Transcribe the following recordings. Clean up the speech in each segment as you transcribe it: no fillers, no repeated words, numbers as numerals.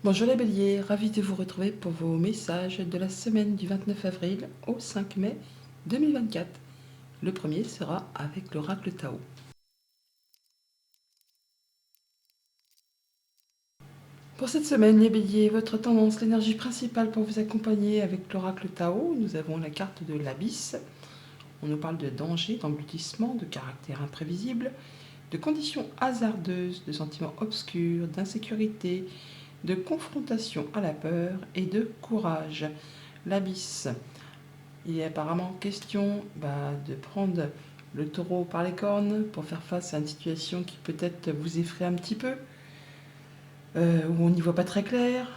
Bonjour les béliers, ravi de vous retrouver pour vos messages de la semaine du 29 avril au 5 mai 2024. Le premier sera avec l'oracle Tao. Pour cette semaine, les béliers, votre tendance, l'énergie principale pour vous accompagner avec l'oracle Tao, nous avons la carte de l'abysse. On nous parle de danger, d'engloutissement, de caractère imprévisible, de conditions hasardeuses, de sentiments obscurs, d'insécurité, de confrontation à la peur et de courage. L'abysse. Il est apparemment question de prendre le taureau par les cornes pour faire face à une situation qui peut-être vous effraie un petit peu, où on n'y voit pas très clair,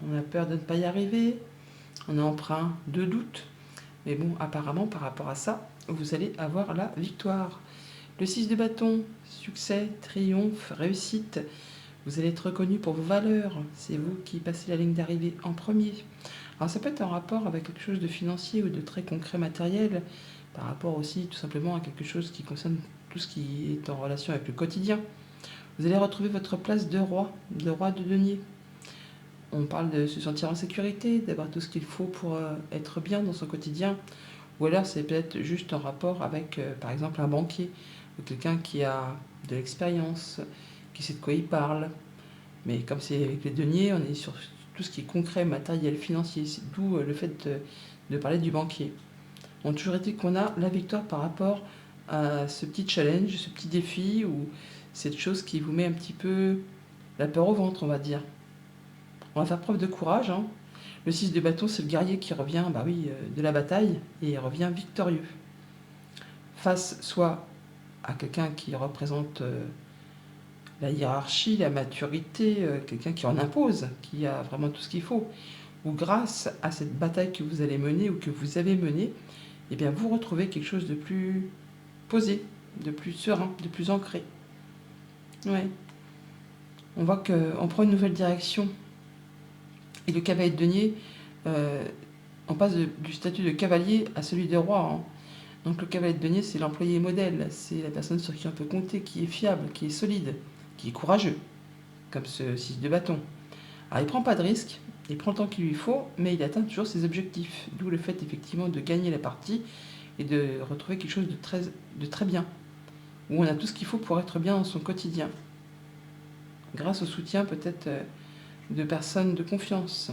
on a peur de ne pas y arriver, on est empreint de doute. Mais bon, apparemment, par rapport à ça, vous allez avoir la victoire. Le 6 de bâton, succès, triomphe, réussite. Vous allez être reconnu pour vos valeurs. C'est vous qui passez la ligne d'arrivée en premier. Alors ça peut être en rapport avec quelque chose de financier ou de très concret matériel, par rapport aussi tout simplement à quelque chose qui concerne tout ce qui est en relation avec le quotidien. Vous allez retrouver votre place de roi de denier. On parle de se sentir en sécurité, d'avoir tout ce qu'il faut pour être bien dans son quotidien. Ou alors c'est peut-être juste en rapport avec, par exemple, un banquier ou quelqu'un qui a de l'expérience, qui sait de quoi il parle. Mais comme c'est avec les deniers, on est sur tout ce qui est concret, matériel, financier, d'où le fait de parler du banquier. On a toujours été qu'on a la victoire par rapport à ce petit challenge, ce petit défi, ou cette chose qui vous met un petit peu la peur au ventre, on va dire. On va faire preuve de courage, hein. Le 6 de bâton, c'est le guerrier qui revient de la bataille et il revient victorieux. Face soit à quelqu'un qui représente la hiérarchie, la maturité, quelqu'un qui en impose, qui a vraiment tout ce qu'il faut, ou grâce à cette bataille que vous allez mener ou que vous avez menée, eh bien vous retrouvez quelque chose de plus posé, de plus serein, de plus ancré. Ouais. On voit qu'on prend une nouvelle direction. Et le cavalier de denier, on passe du statut de cavalier à celui de roi, hein. Donc le cavalier de denier, c'est l'employé modèle, c'est la personne sur qui on peut compter, qui est fiable, qui est solide, qui est courageux, comme ce 6 de bâton. Alors il prend pas de risque, il prend le temps qu'il lui faut, mais il atteint toujours ses objectifs. D'où le fait effectivement de gagner la partie et de retrouver quelque chose de très bien, où on a tout ce qu'il faut pour être bien dans son quotidien, grâce au soutien peut-être de personnes de confiance,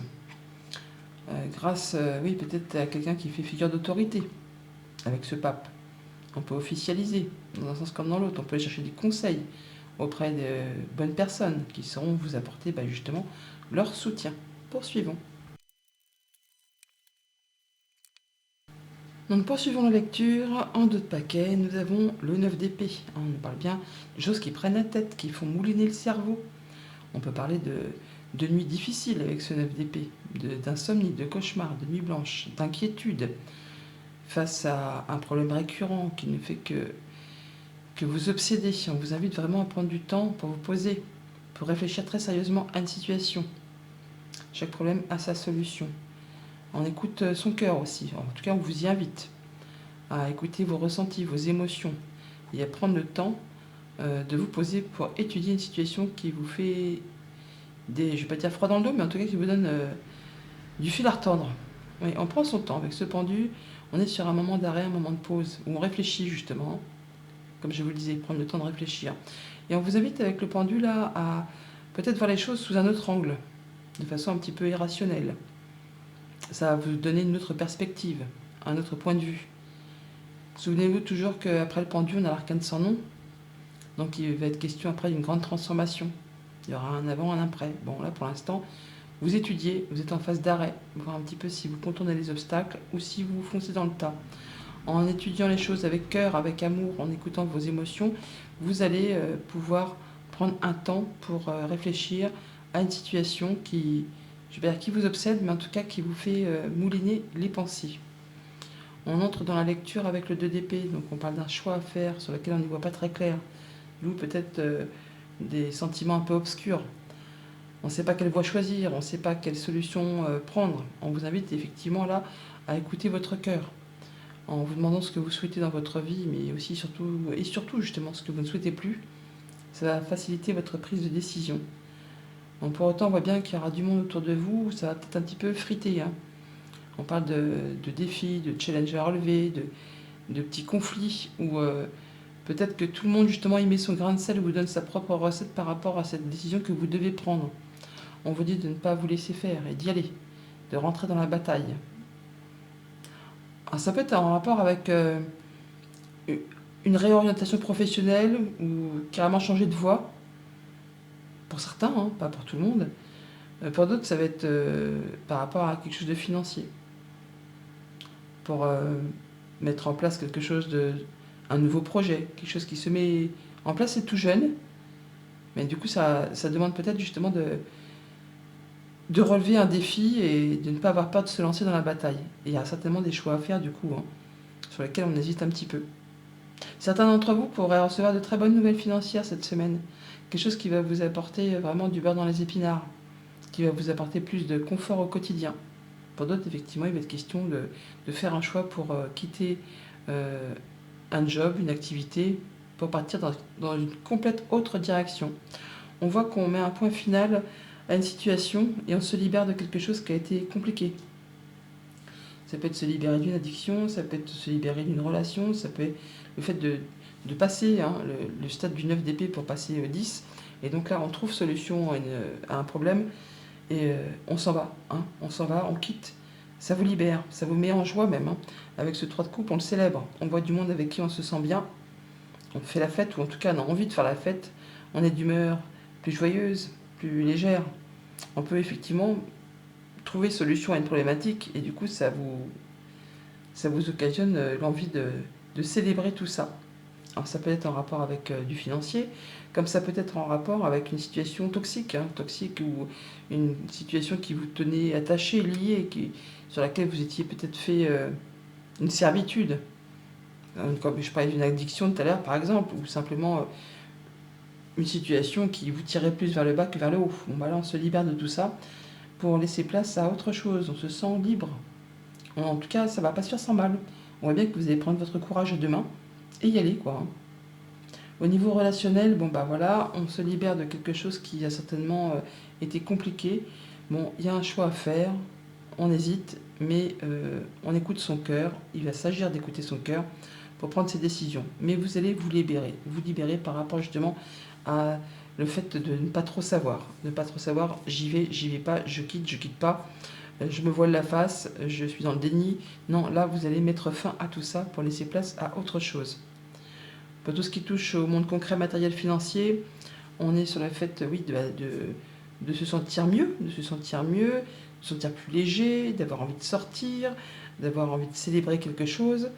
grâce, oui, peut-être à quelqu'un qui fait figure d'autorité avec ce pape. On peut officialiser, dans un sens comme dans l'autre, on peut aller chercher des conseils auprès de bonnes personnes qui sauront vous apporter justement leur soutien. Poursuivons. Donc poursuivons la lecture. En dos de paquet, nous avons le 9 d'épée. On nous parle bien de choses qui prennent la tête, qui font mouliner le cerveau. On peut parler de nuits difficiles avec ce 9 d'épée, d'insomnie, de cauchemar, de nuit blanche, d'inquiétude face à un problème récurrent qui ne fait que vous obséder. On vous invite vraiment à prendre du temps pour vous poser, pour réfléchir très sérieusement à une situation. Chaque problème a sa solution. On écoute son cœur aussi. En tout cas, on vous y invite à écouter vos ressentis, vos émotions, et à prendre le temps de vous poser pour étudier une situation qui vous fait je ne vais pas dire froid dans le dos, mais en tout cas qui vous donne du fil à retordre. Oui, on prend son temps avec ce pendu, on est sur un moment d'arrêt, un moment de pause, où on réfléchit justement, comme je vous le disais, prendre le temps de réfléchir. Et on vous invite avec le pendu là à peut-être voir les choses sous un autre angle, de façon un petit peu irrationnelle. Ça va vous donner une autre perspective, un autre point de vue. Souvenez-vous toujours qu'après le pendu, on a l'arcane sans nom. Donc il va être question après d'une grande transformation. Il y aura un avant, un après. Bon, là pour l'instant, vous étudiez, vous êtes en phase d'arrêt, voir un petit peu si vous contournez les obstacles ou si vous foncez dans le tas. En étudiant les choses avec cœur, avec amour, en écoutant vos émotions, vous allez pouvoir prendre un temps pour réfléchir à une situation qui, je vais dire, qui vous obsède, mais en tout cas qui vous fait mouliner les pensées. On entre dans la lecture avec le 2 d'épée, donc on parle d'un choix à faire sur lequel on n'y voit pas très clair. D'où peut-être des sentiments un peu obscurs. On ne sait pas quelle voie choisir, on ne sait pas quelle solution prendre. On vous invite effectivement là à écouter votre cœur, en vous demandant ce que vous souhaitez dans votre vie, mais aussi surtout justement ce que vous ne souhaitez plus. Ça va faciliter votre prise de décision. Donc pour autant, on voit bien qu'il y aura du monde autour de vous, où ça va peut-être un petit peu friter, hein. On parle de défis, de challenges à relever, de petits conflits, où peut-être que tout le monde justement y met son grain de sel, vous donne sa propre recette par rapport à cette décision que vous devez prendre. On vous dit de ne pas vous laisser faire et d'y aller, de rentrer dans la bataille. Alors ça peut être en rapport avec une réorientation professionnelle ou carrément changer de voie, pour certains, hein, pas pour tout le monde. Pour d'autres, ça va être par rapport à quelque chose de financier, pour mettre en place quelque chose un nouveau projet, quelque chose qui se met en place, c'est tout jeune, mais du coup ça demande peut-être justement de relever un défi et de ne pas avoir peur de se lancer dans la bataille. Et il y a certainement des choix à faire du coup, hein, sur lesquels on hésite un petit peu. Certains d'entre vous pourraient recevoir de très bonnes nouvelles financières cette semaine, quelque chose qui va vous apporter vraiment du beurre dans les épinards, qui va vous apporter plus de confort au quotidien. Pour d'autres, effectivement, il va être question de faire un choix pour quitter un job, une activité, pour partir dans une complète autre direction. On voit qu'on met un point final à une situation et on se libère de quelque chose qui a été compliqué. Ça peut être se libérer d'une addiction, ça peut être se libérer d'une relation, ça peut être le fait de passer le stade du 9 d'épée pour passer au 10. Et donc là, on trouve solution à un problème et on s'en va. On s'en va, on quitte. Ça vous libère, ça vous met en joie même. Avec ce 3 de coupe, on le célèbre. On voit du monde avec qui on se sent bien. On fait la fête, ou en tout cas on a envie de faire la fête. On est d'humeur plus joyeuse, plus légère. On peut effectivement trouver solution à une problématique et du coup ça vous occasionne l'envie de célébrer tout ça. Alors ça peut être en rapport avec du financier, comme ça peut être en rapport avec une situation toxique, toxique ou une situation qui vous tenait attaché, lié, sur laquelle vous étiez peut-être fait une servitude. Comme je parlais d'une addiction tout à l'heure par exemple, ou simplement une situation qui vous tirait plus vers le bas que vers le haut. Bon, bah là on se libère de tout ça pour laisser place à autre chose, on se sent libre. En tout cas, ça va pas se faire sans mal. On voit bien que vous allez prendre votre courage à deux mains et y aller, quoi. Au niveau relationnel, bon bah voilà, on se libère de quelque chose qui a certainement été compliqué. Bon, il y a un choix à faire, on hésite, mais on écoute son cœur. Il va s'agir d'écouter son cœur pour prendre ses décisions. Mais vous allez vous libérer par rapport justement à le fait de ne pas trop savoir. Ne pas trop savoir, j'y vais pas, je quitte pas. Je me voile la face, je suis dans le déni. Non, là, vous allez mettre fin à tout ça pour laisser place à autre chose. Pour tout ce qui touche au monde concret, matériel, financier, on est sur le fait, oui, de se sentir mieux, de se sentir plus léger, d'avoir envie de sortir, d'avoir envie de célébrer quelque chose.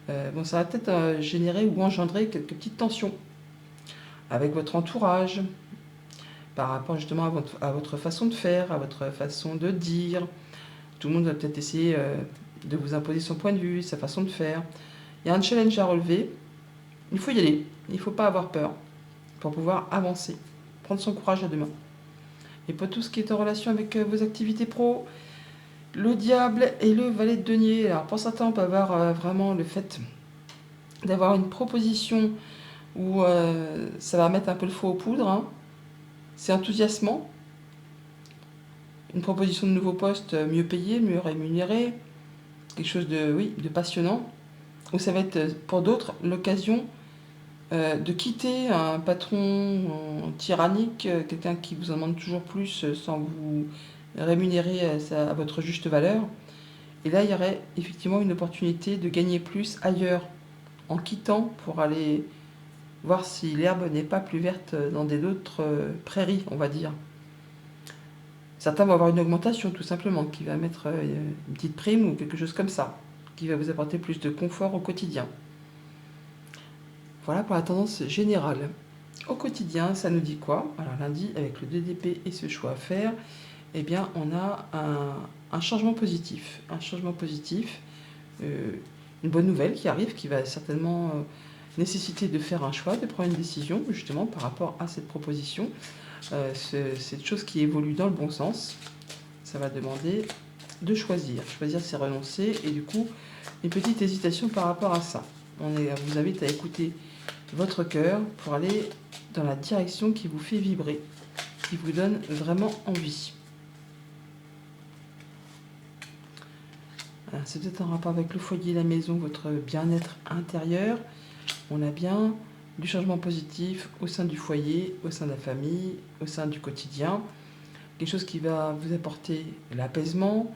Bon, ça va peut-être générer ou engendrer quelques petites tensions avec votre entourage, par rapport justement à votre façon de faire, à votre façon de dire. Tout le monde va peut-être essayer de vous imposer son point de vue, sa façon de faire. Il y a un challenge à relever. Il faut y aller. Il ne faut pas avoir peur pour pouvoir avancer. Prendre son courage à deux mains. Et pour tout ce qui est en relation avec vos activités pro, le diable et le valet de denier. Alors pour certains, on peut avoir vraiment le fait d'avoir une proposition où ça va mettre un peu le feu aux poudres. C'est enthousiasmant. Une proposition de nouveau poste mieux payé, mieux rémunéré, quelque chose de passionnant, ou ça va être pour d'autres l'occasion de quitter un patron tyrannique, quelqu'un qui vous en demande toujours plus sans vous rémunérer à votre juste valeur. Et là, il y aurait effectivement une opportunité de gagner plus ailleurs, en quittant pour aller voir si l'herbe n'est pas plus verte dans d'autres prairies, on va dire. Certains vont avoir une augmentation tout simplement, qui va mettre une petite prime ou quelque chose comme ça, qui va vous apporter plus de confort au quotidien. Voilà pour la tendance générale. Au quotidien, ça nous dit quoi? Alors lundi, avec le 2 d'épée et ce choix à faire, eh bien on a un changement positif. Un changement positif, une bonne nouvelle qui arrive, qui va certainement nécessiter de faire un choix, de prendre une décision justement par rapport à cette proposition. Cette chose qui évolue dans le bon sens, ça va demander de choisir. Choisir, c'est renoncer, et du coup, une petite hésitation par rapport à ça. On vous invite à écouter votre cœur pour aller dans la direction qui vous fait vibrer. qui vous donne vraiment envie. C'est peut-être en rapport avec le foyer, la maison, votre bien-être intérieur. On a bien du changement positif au sein du foyer, au sein de la famille, au sein du quotidien. Quelque chose qui va vous apporter l'apaisement.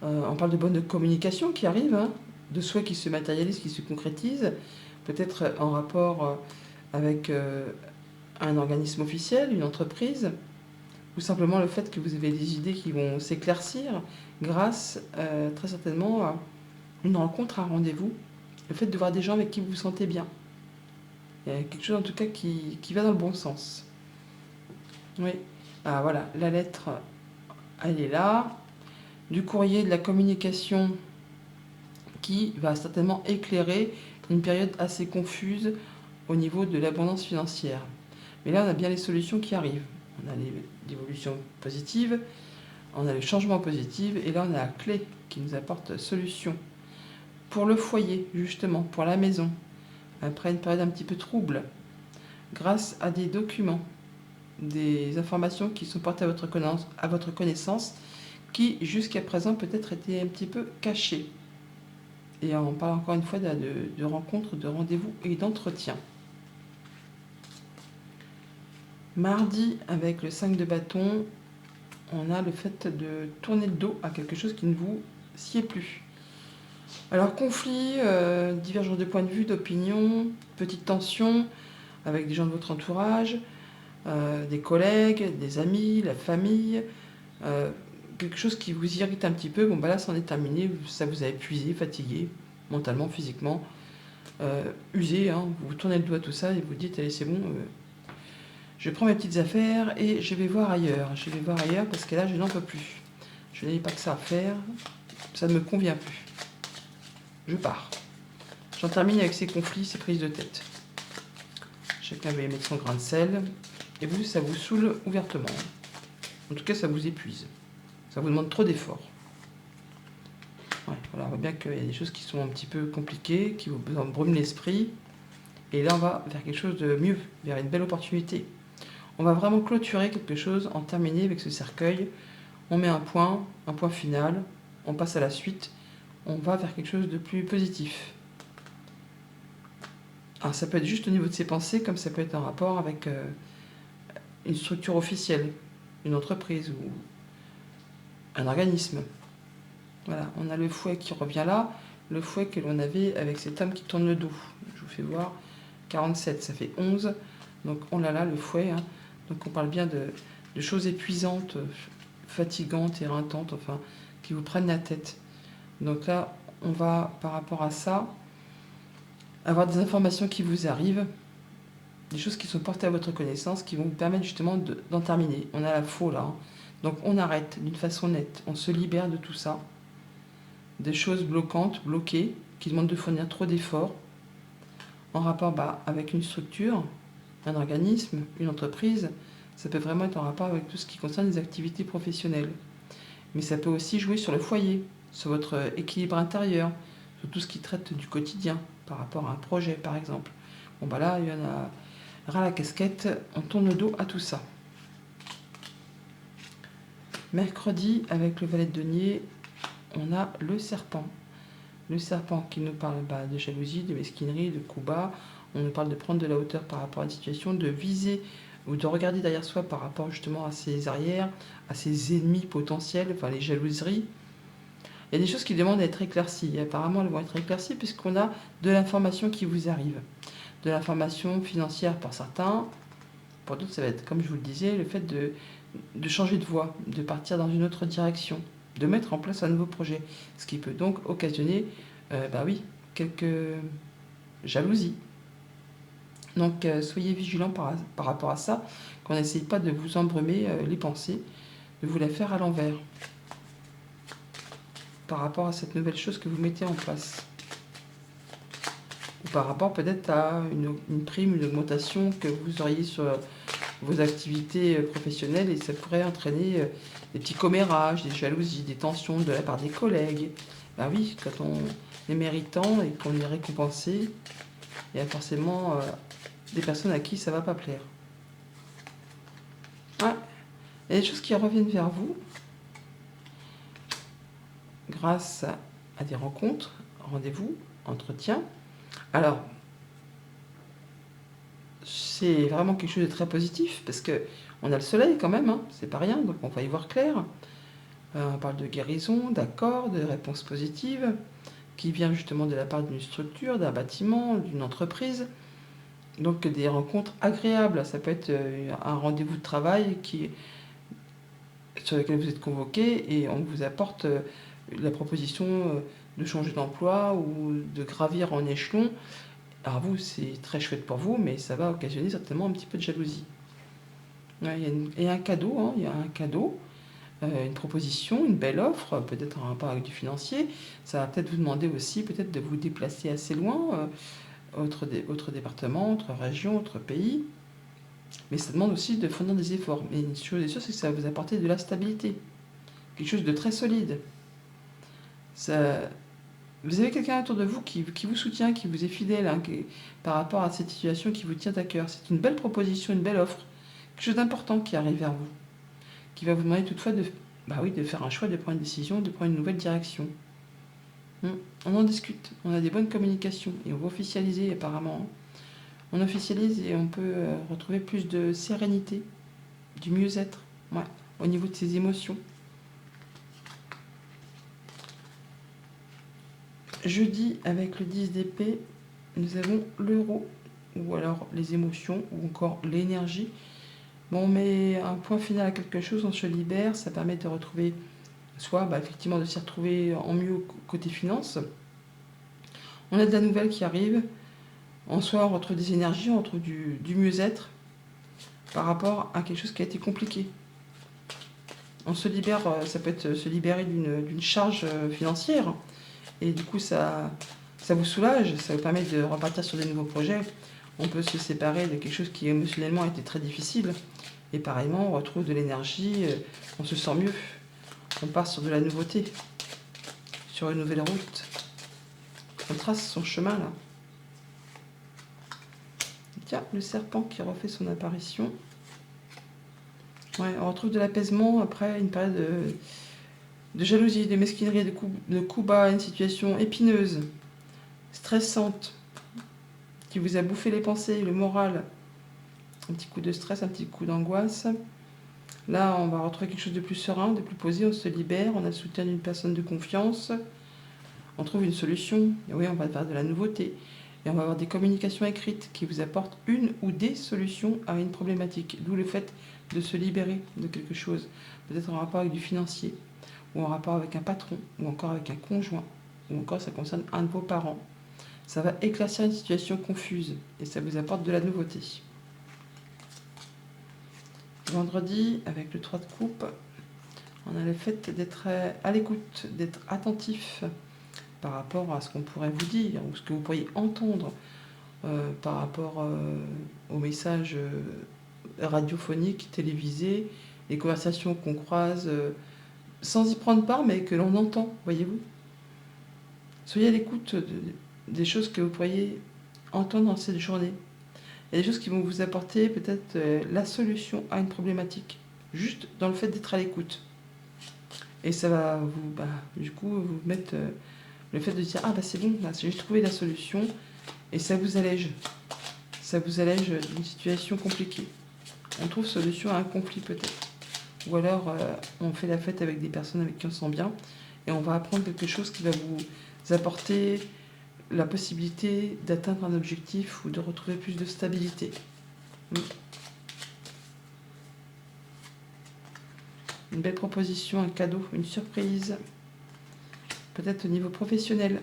On parle de bonne communication qui arrive, hein, de souhaits qui se matérialisent, qui se concrétisent. Peut-être en rapport avec un organisme officiel, une entreprise, ou simplement le fait que vous avez des idées qui vont s'éclaircir grâce très certainement à une rencontre, un rendez-vous, le fait de voir des gens avec qui vous vous sentez bien. Il y a quelque chose en tout cas qui va dans le bon sens. Oui, ah, voilà, la lettre, elle est là. Du courrier, de la communication qui va certainement éclairer une période assez confuse au niveau de l'abondance financière. Mais là, on a bien les solutions qui arrivent. On a l'évolution positive, on a le changement positif, et là, on a la clé qui nous apporte solution. Pour le foyer, justement, pour la maison, après une période un petit peu trouble, grâce à des documents, des informations qui sont portées à votre connaissance, qui jusqu'à présent peut-être étaient un petit peu cachées. Et on parle encore une fois de rencontres, de rendez-vous et d'entretien. Mardi, avec le 5 de bâton, on a le fait de tourner le dos à quelque chose qui ne vous sied plus. Alors, conflit, divergence de point de vue, d'opinion, petite tension avec des gens de votre entourage, des collègues, des amis, la famille, quelque chose qui vous irrite un petit peu. Bon, bah là, c'en est terminé, ça vous a épuisé, fatigué, mentalement, physiquement, usé, hein. Vous tournez le dos à tout ça et vous dites, allez, c'est bon, je prends mes petites affaires et je vais voir ailleurs. Je vais voir ailleurs parce que là, je n'en peux plus. Je n'ai pas que ça à faire, ça ne me convient plus. Je pars. J'en termine avec ces conflits, ces prises de tête. Chacun va y mettre son grain de sel. Et vous, ça vous saoule ouvertement. En tout cas, ça vous épuise. Ça vous demande trop d'efforts. Ouais, voilà, on voit bien qu'il y a des choses qui sont un petit peu compliquées, qui vous embrument l'esprit. Et là, on va vers quelque chose de mieux, vers une belle opportunité. On va vraiment clôturer quelque chose, en terminer avec ce cercueil. On met un point final, on passe à la suite, on va vers quelque chose de plus positif. Alors ça peut être juste au niveau de ses pensées, comme ça peut être en rapport avec une structure officielle, une entreprise ou un organisme. Voilà, on a le fouet qui revient là, le fouet que l'on avait avec cet homme qui tourne le dos. Je vous fais voir, 47, ça fait 11. Donc on l'a là, le fouet, hein. Donc on parle bien de choses épuisantes, fatigantes, éreintantes, enfin, qui vous prennent la tête. Donc là, on va, par rapport à ça, avoir des informations qui vous arrivent, des choses qui sont portées à votre connaissance, qui vont vous permettre justement d'en terminer. On a la faux là, hein. Donc on arrête d'une façon nette, on se libère de tout ça, des choses bloquantes, bloquées, qui demandent de fournir trop d'efforts, en rapport avec une structure, un organisme, une entreprise. Ça peut vraiment être en rapport avec tout ce qui concerne les activités professionnelles. Mais ça peut aussi jouer sur le foyer, sur votre équilibre intérieur, sur tout ce qui traite du quotidien, par rapport à un projet par exemple. Bon bah là, il y en a ras la casquette, on tourne le dos à tout ça. Mercredi, avec le valet de denier, on a le serpent. Le serpent qui nous parle de jalousie, de mesquinerie, de coups bas. On nous parle de prendre de la hauteur par rapport à une situation, de viser ou de regarder derrière soi par rapport justement à ses arrières, à ses ennemis potentiels, enfin les jalouseries. Il y a des choses qui demandent à être éclaircies. Et apparemment, elles vont être éclaircies puisqu'on a de l'information qui vous arrive. De l'information financière pour certains. Pour d'autres, ça va être, comme je vous le disais, le fait de changer de voie, de partir dans une autre direction, de mettre en place un nouveau projet. Ce qui peut donc occasionner, quelques jalousies. Donc, soyez vigilants par rapport à ça, qu'on n'essaye pas de vous embrumer les pensées, de vous la faire à l'envers, par rapport à cette nouvelle chose que vous mettez en place. Ou par rapport peut-être à une prime, une augmentation que vous auriez sur vos activités professionnelles, et ça pourrait entraîner des petits commérages, des jalousies, des tensions de la part des collègues. Ben oui, quand on est méritant et qu'on est récompensé, il y a forcément des personnes à qui ça ne va pas plaire. Ouais. Il y a des choses qui reviennent vers vous grâce à des rencontres, rendez-vous, entretiens. Alors, c'est vraiment quelque chose de très positif parce que on a le soleil quand même, hein, c'est pas rien, donc on va y voir clair. On parle de guérison, d'accord, de réponse positive qui vient justement de la part d'une structure, d'un bâtiment, d'une entreprise. Donc des rencontres agréables. Ça peut être un rendez-vous de travail sur lequel vous êtes convoqué et on vous apporte la proposition de changer d'emploi ou de gravir en échelon. Alors vous, c'est très chouette pour vous, mais ça va occasionner certainement un petit peu de jalousie. Ouais, il y a un cadeau, hein, il y a un cadeau, une proposition, une belle offre, peut-être en rapport avec du financier. Ça va peut-être vous demander aussi peut-être de vous déplacer assez loin, autre département, autre région, autre pays. Mais ça demande aussi de fournir des efforts. Mais une chose est sûre, c'est que ça va vous apporter de la stabilité, quelque chose de très solide. Ça, vous avez quelqu'un autour de vous qui vous soutient, qui vous est fidèle, hein, par rapport à cette situation qui vous tient à cœur. C'est une belle proposition, une belle offre, quelque chose d'important qui arrive vers vous, qui va vous demander toutefois bah oui, de faire un choix, de prendre une décision, de prendre une nouvelle direction. On en discute, on a des bonnes communications et on va officialiser apparemment, hein. On officialise et on peut retrouver plus de sérénité, du mieux-être, ouais, au niveau de ses émotions. Jeudi, avec le 10 d'épée, nous avons l'euro, ou alors les émotions, ou encore l'énergie. Bon, on met un point final à quelque chose, on se libère, ça permet de retrouver, soit effectivement de s'y retrouver en mieux côté finance. On a de la nouvelle qui arrive, en soi on retrouve des énergies, on retrouve du mieux-être par rapport à quelque chose qui a été compliqué. On se libère, ça peut être se libérer d'une charge financière, et du coup ça vous soulage, ça vous permet de repartir sur des nouveaux projets. On peut se séparer de quelque chose qui émotionnellement a été très difficile. Et pareillement, on retrouve de l'énergie, on se sent mieux. On part sur de la nouveauté, sur une nouvelle route. On trace son chemin là. Tiens, le serpent qui refait son apparition. Ouais, on retrouve de l'apaisement après une période de jalousie, de mesquinerie, de coups bas, une situation épineuse, stressante, qui vous a bouffé les pensées, le moral. Un petit coup de stress, un petit coup d'angoisse. Là, on va retrouver quelque chose de plus serein, de plus posé, on se libère, on a le soutien d'une personne de confiance, on trouve une solution, et oui, on va faire de la nouveauté, et on va avoir des communications écrites qui vous apportent une ou des solutions à une problématique, d'où le fait de se libérer de quelque chose, peut-être en rapport avec du financier, ou en rapport avec un patron, ou encore avec un conjoint, ou encore ça concerne un de vos parents. Ça va éclaircir une situation confuse, et ça vous apporte de la nouveauté. Vendredi, avec le 3 de coupe, on a le fait d'être à l'écoute, d'être attentif par rapport à ce qu'on pourrait vous dire ou ce que vous pourriez entendre par rapport aux messages radiophoniques, télévisés, les conversations qu'on croise sans y prendre part mais que l'on entend, voyez-vous. Soyez à l'écoute des choses que vous pourriez entendre dans cette journée. Il y a des choses qui vont vous apporter peut-être la solution à une problématique, juste dans le fait d'être à l'écoute. Et ça va vous, du coup, vous mettre le fait de dire ah c'est bon, là, j'ai trouvé la solution, et ça vous allège. Ça vous allège d'une situation compliquée. On trouve solution à un conflit peut-être. Ou alors on fait la fête avec des personnes avec qui on se sent bien, et on va apprendre quelque chose qui va vous apporter la possibilité d'atteindre un objectif ou de retrouver plus de stabilité. Une belle proposition, un cadeau, une surprise. Peut-être au niveau professionnel.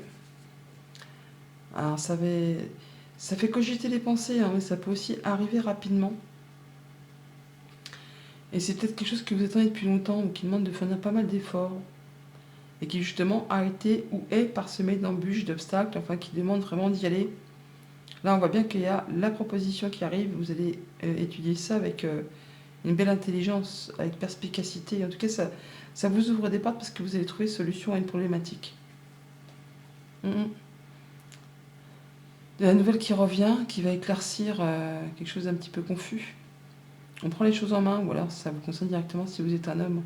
Alors ça fait cogiter les pensées, hein, mais ça peut aussi arriver rapidement. Et c'est peut-être quelque chose que vous attendez depuis longtemps ou qui demande de faire pas mal d'efforts. Et qui justement a été ou est parsemé d'embûches, d'obstacles, enfin qui demande vraiment d'y aller. Là on voit bien qu'il y a la proposition qui arrive, vous allez étudier ça avec une belle intelligence, avec perspicacité. En tout cas ça vous ouvre des portes parce que vous allez trouver solution à une problématique. De la nouvelle qui revient, qui va éclaircir quelque chose d'un petit peu confus. On prend les choses en main, ou alors ça vous concerne directement si vous êtes un homme.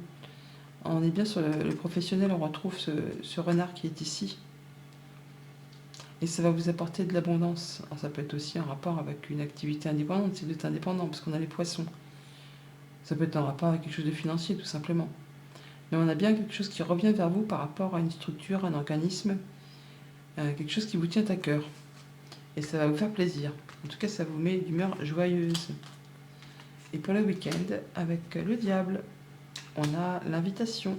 On est bien sur le professionnel, on retrouve ce renard qui est ici. Et ça va vous apporter de l'abondance. Alors, ça peut être aussi en rapport avec une activité indépendante, si vous êtes indépendant, parce qu'on a les poissons. Ça peut être en rapport avec quelque chose de financier, tout simplement. Mais on a bien quelque chose qui revient vers vous par rapport à une structure, un organisme, quelque chose qui vous tient à cœur. Et ça va vous faire plaisir. En tout cas, ça vous met d'humeur joyeuse. Et pour le week-end, avec le diable, on a l'invitation,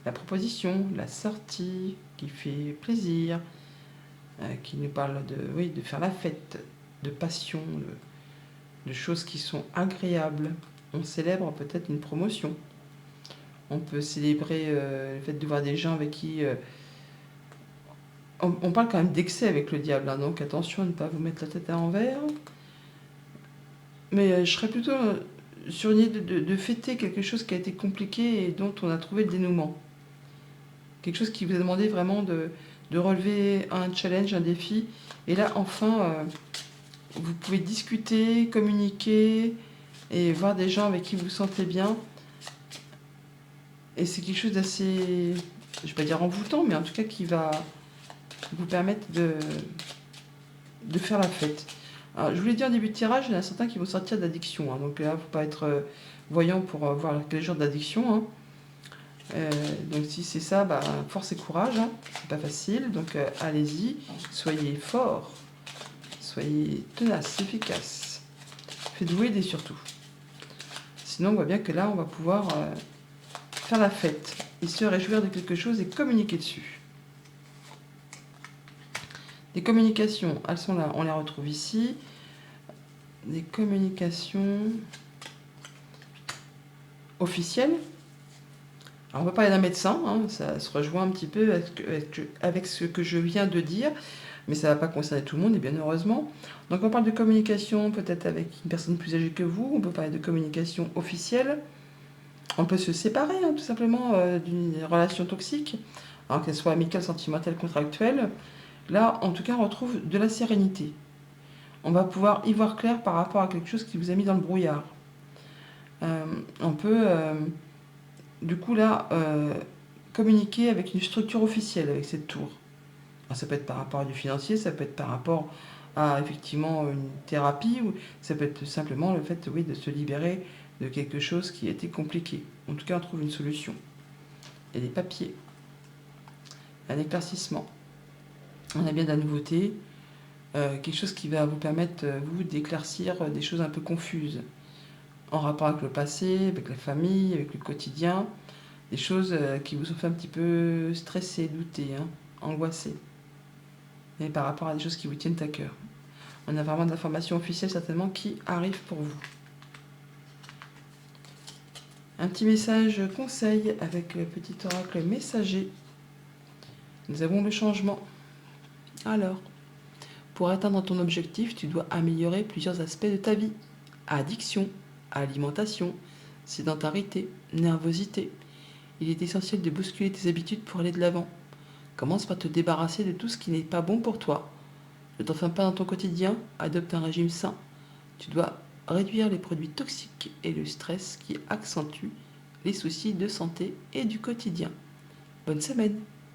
la proposition, la sortie qui fait plaisir, qui nous parle de faire la fête, de passion, de choses qui sont agréables. On célèbre peut-être une promotion. On peut célébrer le fait de voir des gens avec qui... on parle quand même d'excès avec le diable, hein, donc attention à ne pas vous mettre la tête à l'envers. Mais je serais plutôt sur une idée de fêter quelque chose qui a été compliqué et dont on a trouvé le dénouement. Quelque chose qui vous a demandé vraiment de relever un challenge, un défi. Et là, enfin, vous pouvez discuter, communiquer et voir des gens avec qui vous vous sentez bien. Et c'est quelque chose d'assez, je ne vais pas dire envoûtant, mais en tout cas qui va vous permettre de faire la fête. Alors, je vous l'ai dit en début de tirage, il y en a certains qui vont sortir d'addiction. Hein, donc là, il ne faut pas être voyant pour voir quel genre d'addiction. Hein. Donc si c'est ça, force et courage. Hein, c'est pas facile. Donc allez-y, soyez forts, soyez tenaces, efficaces. Faites-vous aider surtout. Sinon, on voit bien que là, on va pouvoir faire la fête et se réjouir de quelque chose et communiquer dessus. Des communications, elles sont là, on les retrouve ici. Des communications officielles. Alors on va parler d'un médecin, hein, ça se rejoint un petit peu avec ce que je viens de dire, mais ça ne va pas concerner tout le monde, et bien heureusement. Donc on parle de communication peut-être avec une personne plus âgée que vous, on peut parler de communication officielle. On peut se séparer, hein, tout simplement, d'une relation toxique, alors qu'elle soit amicale, sentimentale, contractuelle. Là, en tout cas, on retrouve de la sérénité. On va pouvoir y voir clair par rapport à quelque chose qui vous a mis dans le brouillard. On peut, du coup, là, communiquer avec une structure officielle, avec cette tour. Alors, ça peut être par rapport à du financier, ça peut être par rapport à, effectivement, une thérapie, ou ça peut être simplement le fait, oui, de se libérer de quelque chose qui a été compliqué. En tout cas, on trouve une solution. Il y a des papiers, un éclaircissement. On a bien de la nouveauté, quelque chose qui va vous permettre, vous, d'éclaircir des choses un peu confuses, en rapport avec le passé, avec la famille, avec le quotidien, des choses qui vous ont fait un petit peu stresser, douter, hein, angoisser, et par rapport à des choses qui vous tiennent à cœur. On a vraiment de l'information officielle certainement qui arrive pour vous. Un petit message conseil avec le petit oracle messager. Nous avons le changement. Alors, pour atteindre ton objectif, tu dois améliorer plusieurs aspects de ta vie. Addiction, alimentation, sédentarité, nervosité. Il est essentiel de bousculer tes habitudes pour aller de l'avant. Commence par te débarrasser de tout ce qui n'est pas bon pour toi. Ne t'enferme pas dans ton quotidien, adopte un régime sain. Tu dois réduire les produits toxiques et le stress qui accentuent les soucis de santé et du quotidien. Bonne semaine!